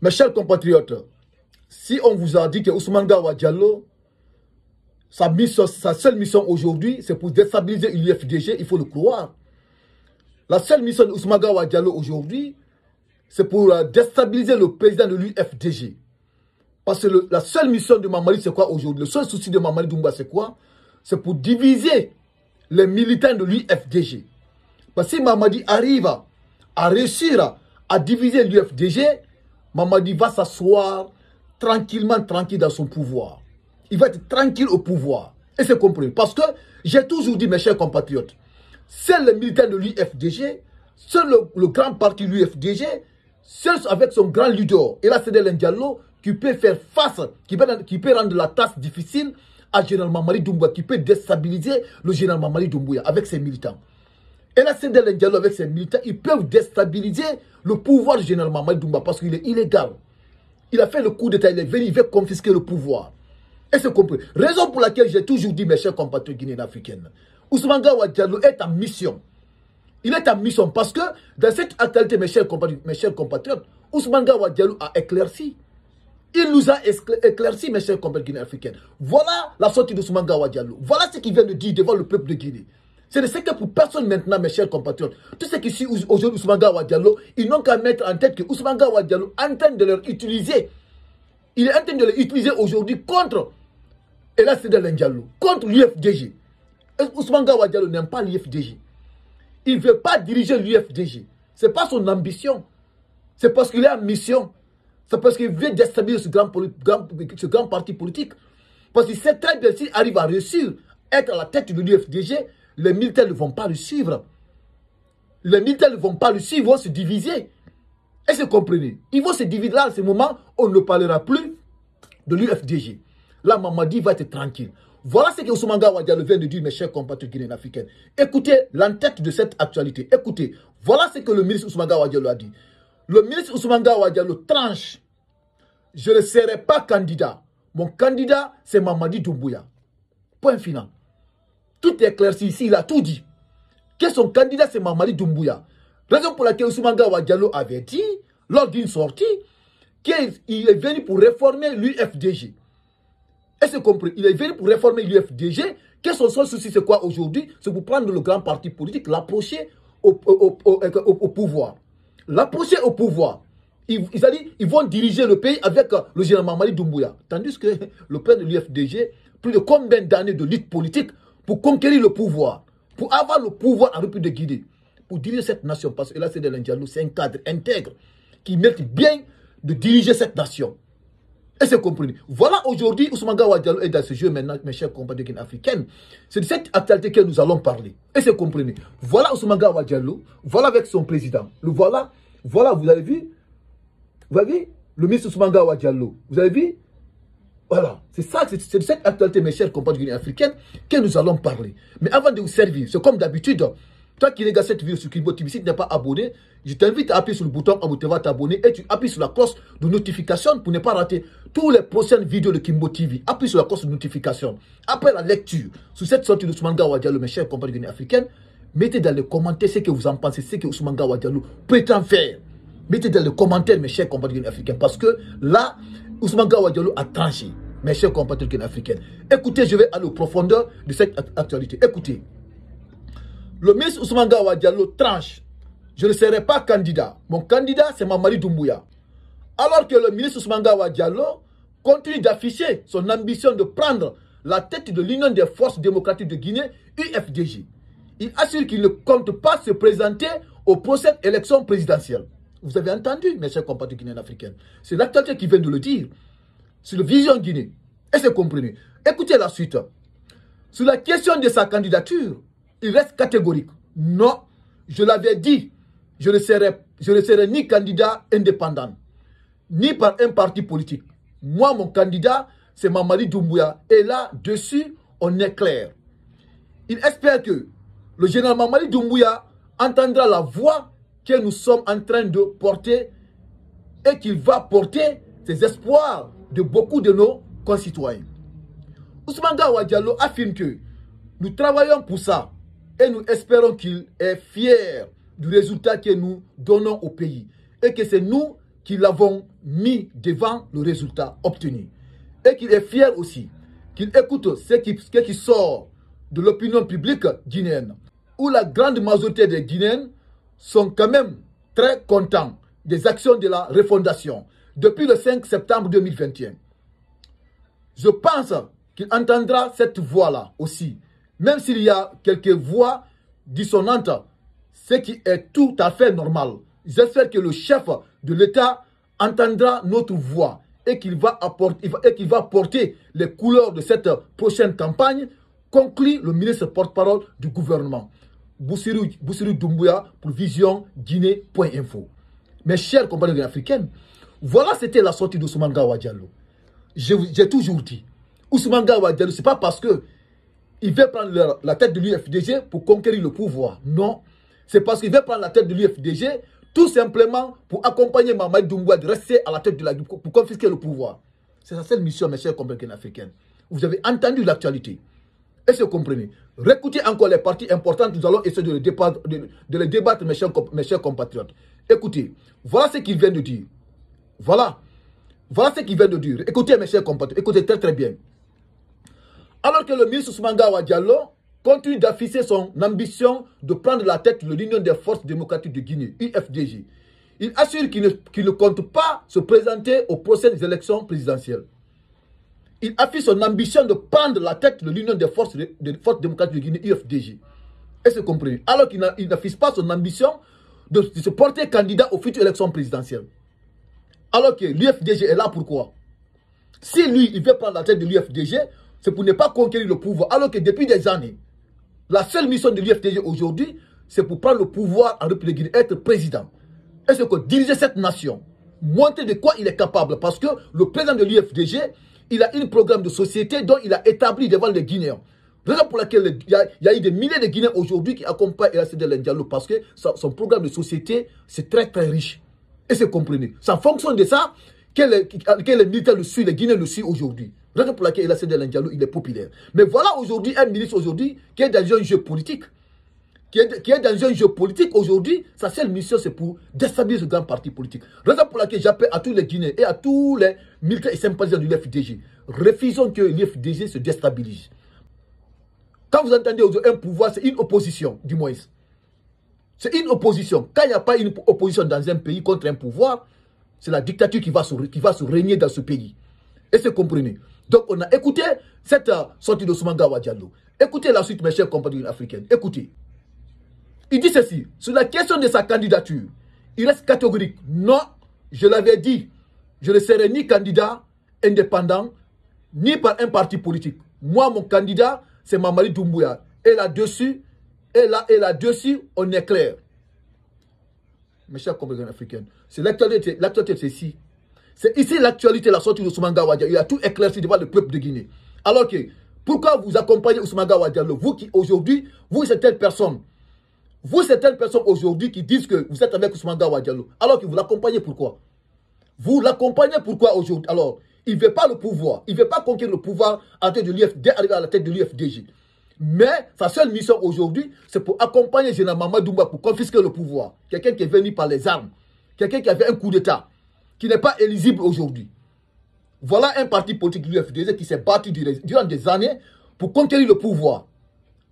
Mes chers compatriotes, si on vous a dit que Ousmane Gawa Diallo, sa seule mission aujourd'hui, c'est pour déstabiliser l'UFDG, il faut le croire. La seule mission d'Ousmane Gawa Diallo aujourd'hui, c'est pour déstabiliser le président de l'UFDG. Parce que la seule mission de Mamadi, c'est quoi aujourd'hui? Le seul souci de Mamadi Doumbouya, c'est quoi? C'est pour diviser les militants de l'UFDG. Parce que si Mamadi arrive à réussir à diviser l'UFDG, Mamadi va s'asseoir tranquille dans son pouvoir. Il va être tranquille au pouvoir. Et c'est compris. Parce que j'ai toujours dit, mes chers compatriotes, c'est les militants de l'UFDG, c'est le grand parti de l'UFDG, c'est avec son grand leader, et là c'est de Diallo, qui peut faire face, qui peut rendre la tâche difficile à Général Mamadi Doumbouya, qui peut déstabiliser le Général Mamadi Doumbouya avec ses militants. Et là c'est de Diallo avec ses militants, ils peuvent déstabiliser le pouvoir du Général Mamadi Doumbouya parce qu'il est illégal. Il a fait le coup d'état, il est venu, il veut confisquer le pouvoir. Et c'est compris. Raison pour laquelle j'ai toujours dit, mes chers compatriotes guinéens africains, Ousmane Gawa Diallo est en mission. Il est en mission parce que dans cette actualité, mes chers compatriotes, Ousmane Gawa Diallo a éclairci. Il nous a éclairci, mes chers compatriotes guinéens africains. Voilà la sortie d'Ousmane Gawa Diallo. Voilà ce qu'il vient de dire devant le peuple de Guinée. C'est le secret pour personne maintenant, mes chers compatriotes. Tous ceux qui suivent aujourd'hui Ousmane Gawa Diallo, ils n'ont qu'à mettre en tête que Ousmane Gawa Diallo est en train de leur utiliser. Il est en train de les utiliser aujourd'hui contre Ella Sédar Diallo, contre l'UFDG. Ousmane Gawa Diallo n'aime pas l'UFDG. Il ne veut pas diriger l'UFDG. Ce n'est pas son ambition. C'est parce qu'il est en mission. C'est parce qu'il veut déstabiliser ce grand parti politique. Parce qu'il sait très bien s'il arrive à réussir, être à la tête de l'UFDG, les militaires ne vont pas le suivre. Les militaires ne vont pas le suivre, ils vont se diviser. Et c'est comprenez. Ils vont se diviser. Là, à ce moment, on ne parlera plus de l'UFDG. Là, Mamadi va être tranquille. Voilà ce que Ousmane Gawa Diallo vient de dire, mes chers compatriotes guinéens africains. Écoutez l'entête de cette actualité. Écoutez, voilà ce que le ministre Ousmane Gawa Diallo a dit. Le ministre Ousmane Gawa Diallo tranche. Je ne serai pas candidat. Mon candidat, c'est Mamadi Doumbouya. Point final. Tout est éclairci ici, il a tout dit. Que son candidat, c'est Mamadi Doumbouya. Raison pour laquelle Ousmane Gawa Diallo avait dit, lors d'une sortie, qu'il est venu pour réformer l'UFDG. Et c'est compris, il est venu pour réformer l'UFDG. Que son seul souci, c'est quoi aujourd'hui? C'est pour prendre le grand parti politique, l'approcher au pouvoir. L'approcher au pouvoir. Ils vont diriger le pays avec le général Mamadi Doumbouya. Tandis que le père de l'UFDG, plus de combien d'années de lutte politique pour conquérir le pouvoir, pour avoir le pouvoir en République de Guinée, pour diriger cette nation. Parce que là, c'est un cadre intègre qui mérite bien de diriger cette nation. Et c'est compris. Voilà aujourd'hui, Ousmane Gawa Diallo est dans ce jeu maintenant, mes chers compatriotes africains. C'est de cette actualité que nous allons parler. Et c'est compris. Voilà Ousmane Gawa Diallo, voilà avec son président. Le voilà, vous avez vu? Vous avez vu? Le ministre Ousmane Gawa Diallo. Vous avez vu? Voilà. C'est ça, c'est de cette actualité, mes chers compatriotes africains, que nous allons parler. Mais avant de vous servir, c'est comme d'habitude. Toi qui regardes cette vidéo sur Kimbo TV, si tu n'es pas abonné, je t'invite à appuyer sur le bouton abonner, t'abonner et tu appuies sur la cloche de notification pour ne pas rater toutes les prochaines vidéos de Kimbo TV. Appuie sur la cloche de notification. Après la lecture sur cette sortie de Ousmane Gawa Diallo, mes chers compatriotes africains, mettez dans les commentaires ce que vous en pensez, ce que Ousmane Gawa Diallo peut en faire. Mettez dans les commentaires, mes chers compatriotes africains, parce que là, Ousmane Gawa Diallo a tranché, mes chers compatriotes africains. Écoutez, je vais aller aux profondeurs de cette actualité. Écoutez. Le ministre Ousmane Gawa Diallo tranche. Je ne serai pas candidat. Mon candidat, c'est Mamadi Doumbouya. Alors que le ministre Ousmane Gawa Diallo continue d'afficher son ambition de prendre la tête de l'Union des forces démocratiques de Guinée, UFDG. Il assure qu'il ne compte pas se présenter aux prochaines élections présidentielles. Vous avez entendu, mes chers compatriotes guinéens africains. C'est l'actualité qui vient de le dire. C'est le Vision Guinée. Et c'est compris. Écoutez la suite. Sur la question de sa candidature, il reste catégorique. Non, je l'avais dit, je ne serai ni candidat indépendant, ni par un parti politique. Moi, mon candidat, c'est Mamadi Doumbouya. Et là-dessus, on est clair. Il espère que le général Mamadi Doumbouya entendra la voix que nous sommes en train de porter et qu'il va porter ses espoirs de beaucoup de nos concitoyens. Ousmane Gawa Diallo affirme que nous travaillons pour ça. Et nous espérons qu'il est fier du résultat que nous donnons au pays. Et que c'est nous qu'ils l'avons mis devant le résultat obtenu. Et qu'il est fier aussi, qu'il écoute ce qui sort de l'opinion publique guinéenne, où la grande majorité des Guinéens sont quand même très contents des actions de la refondation depuis le 5 septembre 2021. Je pense qu'il entendra cette voix-là aussi, même s'il y a quelques voix dissonantes, ce qui est tout à fait normal. J'espère que le chef de l'État entendra notre voix et qu'il va porter les couleurs de cette prochaine campagne, conclut le ministre porte-parole du gouvernement, Boussirou Doumbouya, pour Vision Guinée.info. Mes chers compatriotes africains, voilà, c'était la sortie d'Ousmane Gawa Diallo. J'ai toujours dit, Ousmane Gawa Diallo, ce n'est pas parce qu'il veut prendre la tête de l'UFDG pour conquérir le pouvoir. Non, c'est parce qu'il veut prendre la tête de l'UFDG tout simplement pour accompagner Mamadi Doumbouya de rester à la tête de la pour confisquer le pouvoir. C'est sa seule mission, mes chers compatriotes africains. Vous avez entendu l'actualité. Est-ce que vous comprenez? Réécoutez encore les parties importantes, nous allons essayer de les débattre, mes chers compatriotes. Écoutez, voilà ce qu'il vient de dire. Voilà ce qu'il vient de dire. Écoutez, mes chers compatriotes, écoutez très très bien. Alors que le ministre Ousmane Gawa Diallo continue d'afficher son ambition de prendre la tête de l'Union des forces démocratiques de Guinée, UFDG, il assure qu'il ne compte pas se présenter aux prochaines élections présidentielles. Il affiche son ambition de prendre la tête de l'Union des forces démocratiques de Guinée, UFDG. Est-ce que vous comprenez? Alors qu'il n'affiche pas son ambition de se porter candidat aux futures élections présidentielles. Alors que l'UFDG est là pourquoi? Si lui, il veut prendre la tête de l'UFDG, c'est pour ne pas conquérir le pouvoir. Alors que depuis des années, la seule mission de l'UFDG aujourd'hui, c'est pour prendre le pouvoir en République de Guinée, être président. Est-ce que diriger cette nation, montrer de quoi il est capable? Parce que le président de l'UFDG, il a un programme de société dont il a établi devant les Guinéens. Raison pour laquelle il y a eu des milliers de Guinéens aujourd'hui qui accompagnent El Hadji Diallo parce que son programme de société, c'est très très riche. Et c'est comprenez. C'est en fonction de ça que les militaires le suivent, les Guinéens le suivent aujourd'hui. Raison pour laquelle El Hadji Diallo, il est populaire. Mais voilà aujourd'hui un ministre aujourd'hui qui est dans un jeu politique. Qui est dans un jeu politique aujourd'hui, sa seule mission c'est pour déstabiliser ce grand parti politique. Raison pour laquelle j'appelle à tous les Guinéens et à tous les militaires et sympathisants de l'UFDG, refusons que l'UFDG se déstabilise. Quand vous entendez un pouvoir, c'est une opposition, du moins. C'est une opposition. Quand il n'y a pas une opposition dans un pays contre un pouvoir, c'est la dictature qui va se régner dans ce pays. Est-ce que vous comprenez? Donc on a écouté cette sortie de Ousmane Gawa Diallo. Écoutez la suite, mes chers compatriotes africains. Écoutez. Il dit ceci, sur la question de sa candidature, il reste catégorique. Non, je l'avais dit, je ne serai ni candidat indépendant, ni par un parti politique. Moi, mon candidat, c'est Mamadi Doumbouya. Et là-dessus, on est clair. Mes chers compatriotes africains, c'est l'actualité, c'est ici. C'est ici l'actualité, la sortie de Ousmane Gawa Diallo. Il a tout éclairci devant le peuple de Guinée. Alors que, pourquoi vous accompagnez Ousmane Gawa Diallo? Vous qui aujourd'hui, vous certaines personnes aujourd'hui qui disent que vous êtes avec Ousmane Gawa Diallo, alors que vous l'accompagnez pourquoi? Vous l'accompagnez pourquoi aujourd'hui? Alors, il ne veut pas le pouvoir, il ne veut pas conquérir le pouvoir à la tête de l'UFDG. Mais sa seule mission aujourd'hui, c'est pour accompagner Général Mamadi Doumbouya pour confisquer le pouvoir. Quelqu'un qui est venu par les armes, quelqu'un qui avait un coup d'État, qui n'est pas éligible aujourd'hui. Voilà un parti politique de l'UFDG qui s'est battu durant des années pour conquérir le pouvoir.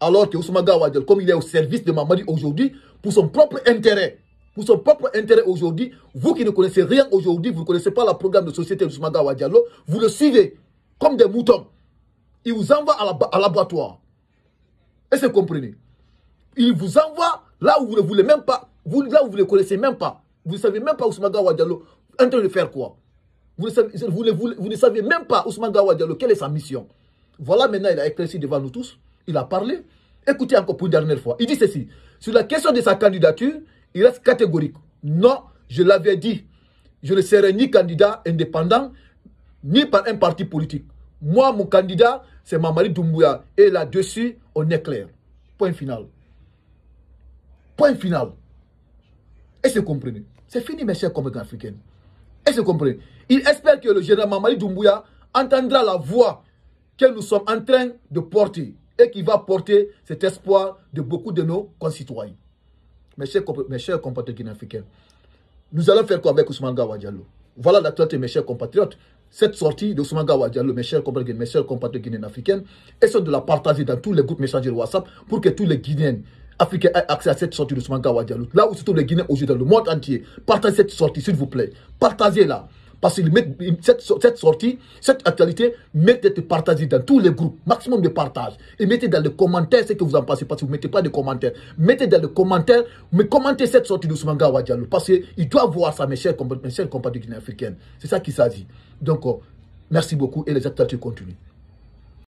Alors que Ousmane Gawa Diallo, comme il est au service de Mamadi aujourd'hui, pour son propre intérêt aujourd'hui, vous qui ne connaissez rien aujourd'hui, vous ne connaissez pas le programme de société de Ousmane Gawa Diallo, vous le suivez comme des moutons. Il vous envoie à l'abattoir. Est-ce que vous comprenez? Il vous envoie là où vous ne voulez même pas, là où vous ne connaissez même pas. Vous ne savez même pas Ousmane Gawa Diallo en train de faire quoi. Vous ne savez même pas Ousmane Gawa Diallo quelle est sa mission. Voilà maintenant, il a éclairci devant nous tous. Il a parlé. Écoutez encore pour une dernière fois. Il dit ceci. Sur la question de sa candidature, il reste catégorique. Non, je l'avais dit. Je ne serai ni candidat indépendant, ni par un parti politique. Moi, mon candidat, c'est Mamadi Doumbouya. Et là-dessus, on est clair. Point final. Point final. Est-ce que vous comprenez? C'est fini, mes chers compatriotes africains. Est-ce que vous comprenez? Il espère que le général Mamadi Doumbouya entendra la voix que nous sommes en train de porter et qui va porter cet espoir de beaucoup de nos concitoyens. Mes chers compatriotes africains, Nous allons faire quoi avec Ousmane Gawa Diallo? Voilà l'actualité, mes chers compatriotes. Cette sortie de Ousmane Gawa Diallo, mes chers compatriotes guinéens africains, essaie de la partager dans tous les groupes messagers WhatsApp pour que tous les Guinéens africains aient accès à cette sortie de Ousmane Gawa Diallo. Là où se trouvent les Guinéens aujourd'hui, dans le monde entier, partagez cette sortie, s'il vous plaît. Partagez-la. Parce que cette sortie, cette actualité mérite d'être partagée dans tous les groupes, maximum de partage. Et mettez dans les commentaires ce que vous en pensez, parce que vous ne mettez pas de commentaires. Mettez dans les commentaires, mais commentez cette sortie de Ousmane Gawa Diallo, parce qu'il doit voir ça, mes chers compatriotes guinéens africains. C'est ça qu'il s'agit. Donc, merci beaucoup et les actualités continuent.